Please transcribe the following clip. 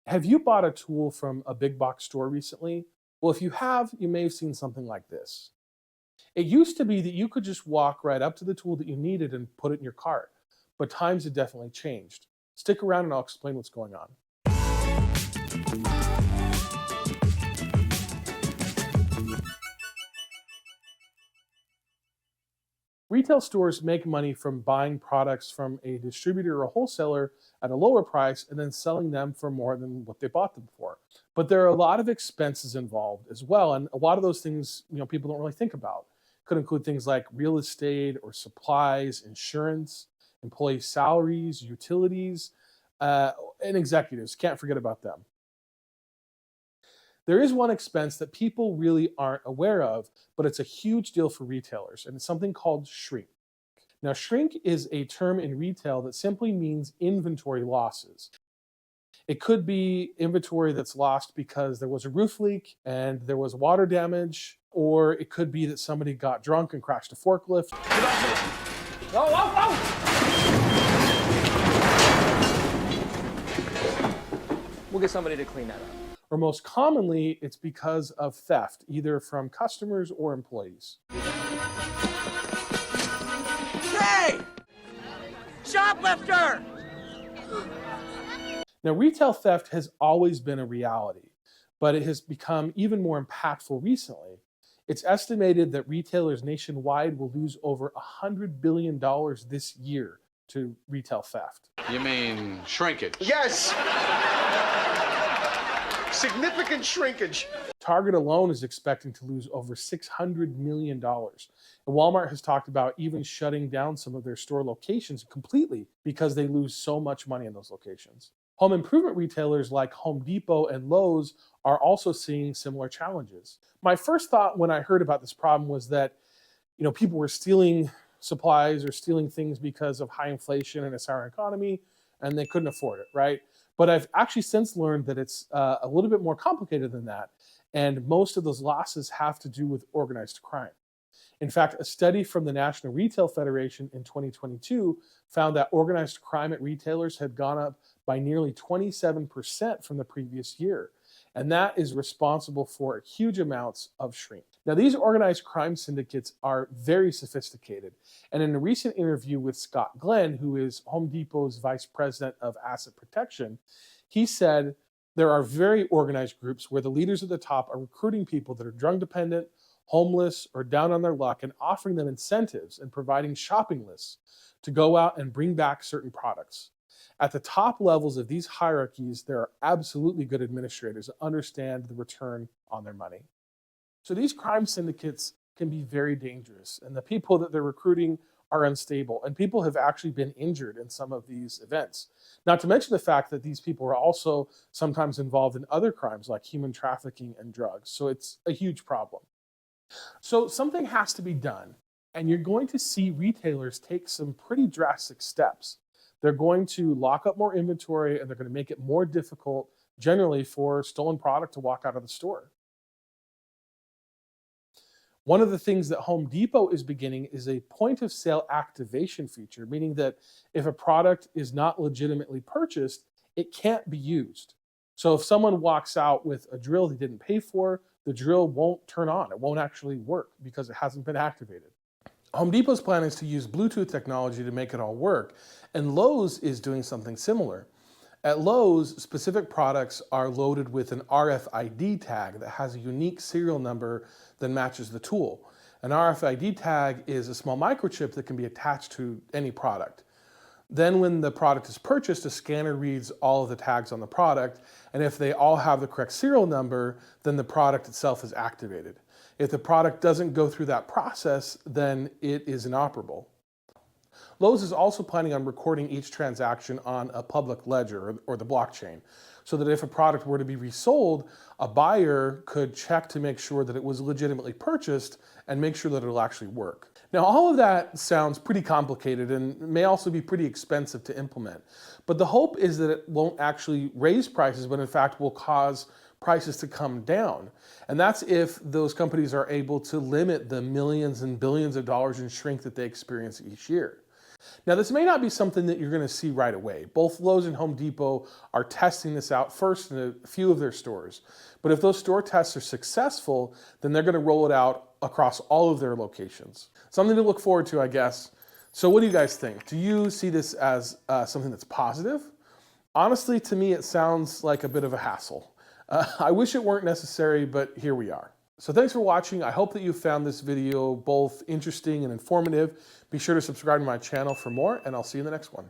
Have you bought a tool from a big box store recently? Well, if you have, you may have seen something like this. It used to be that you could just walk right up to the tool that you needed and put it in your cart, but times have definitely changed. Stick around and I'll explain what's going on. Retail stores make money from buying products from a distributor or a wholesaler at a lower price and then selling them for more than what they bought them for. But there are a lot of expenses involved as well, and a lot of those things, people don't really think about. Could include things like real estate or supplies, insurance, employee salaries, utilities, and executives. Can't forget about them. There is one expense that people really aren't aware of, but it's a huge deal for retailers, and it's something called shrink. Now, shrink is a term in retail that simply means inventory losses. It could be inventory that's lost because there was a roof leak and there was water damage, or it could be that somebody got drunk and crashed a forklift. Whoa, whoa, whoa! We'll get somebody to clean that up. Or most commonly, it's because of theft, either from customers or employees. Hey! Shoplifter! Now, retail theft has always been a reality, but it has become even more impactful recently. It's estimated that retailers nationwide will lose over $100 billion this year to retail theft. You mean shrinkage? Yes! Significant shrinkage. Target alone is expecting to lose over $600 million. And Walmart has talked about even shutting down some of their store locations completely because they lose so much money in those locations. Home improvement retailers like Home Depot and Lowe's are also seeing similar challenges. My first thought when I heard about this problem was that, people were stealing supplies or stealing things because of high inflation and a sour economy, and they couldn't afford it, right? But I've actually since learned that it's a little bit more complicated than that, and most of those losses have to do with organized crime. In fact, a study from the National Retail Federation in 2022 found that organized crime at retailers had gone up by nearly 27% from the previous year. And that is responsible for huge amounts of shrink. Now, these organized crime syndicates are very sophisticated. And in a recent interview with Scott Glenn, who is Home Depot's vice president of asset protection, he said there are very organized groups where the leaders at the top are recruiting people that are drug dependent, homeless, or down on their luck, and offering them incentives and providing shopping lists to go out and bring back certain products. At the top levels of these hierarchies, there are absolutely good administrators that understand the return on their money. So these crime syndicates can be very dangerous, and the people that they're recruiting are unstable, and people have actually been injured in some of these events. Not to mention the fact that these people are also sometimes involved in other crimes like human trafficking and drugs. So it's a huge problem. So something has to be done, and you're going to see retailers take some pretty drastic steps. They're going to lock up more inventory, and they're going to make it more difficult generally for stolen product to walk out of the store. One of the things that Home Depot is beginning is a point of sale activation feature, meaning that if a product is not legitimately purchased, it can't be used. So if someone walks out with a drill they didn't pay for, the drill won't turn on. It won't actually work because it hasn't been activated. Home Depot's plan is to use Bluetooth technology to make it all work, and Lowe's is doing something similar. At Lowe's, specific products are loaded with an RFID tag that has a unique serial number that matches the tool. An RFID tag is a small microchip that can be attached to any product. Then when the product is purchased, a scanner reads all of the tags on the product, and if they all have the correct serial number, then the product itself is activated. If the product doesn't go through that process, then it is inoperable. Lowe's is also planning on recording each transaction on a public ledger or the blockchain, so that if a product were to be resold, a buyer could check to make sure that it was legitimately purchased and make sure that it'll actually work. Now, all of that sounds pretty complicated and may also be pretty expensive to implement, but the hope is that it won't actually raise prices, but in fact will cause prices to come down. And that's if those companies are able to limit the millions and billions of dollars in shrink that they experience each year. Now, this may not be something that you're going to see right away. Both Lowe's and Home Depot are testing this out first in a few of their stores. But if those store tests are successful, then they're going to roll it out across all of their locations. Something to look forward to, I guess. So what do you guys think? Do you see this as something that's positive? Honestly, to me, it sounds like a bit of a hassle. I wish it weren't necessary, but here we are. So thanks for watching. I hope that you found this video both interesting and informative. Be sure to subscribe to my channel for more, and I'll see you in the next one.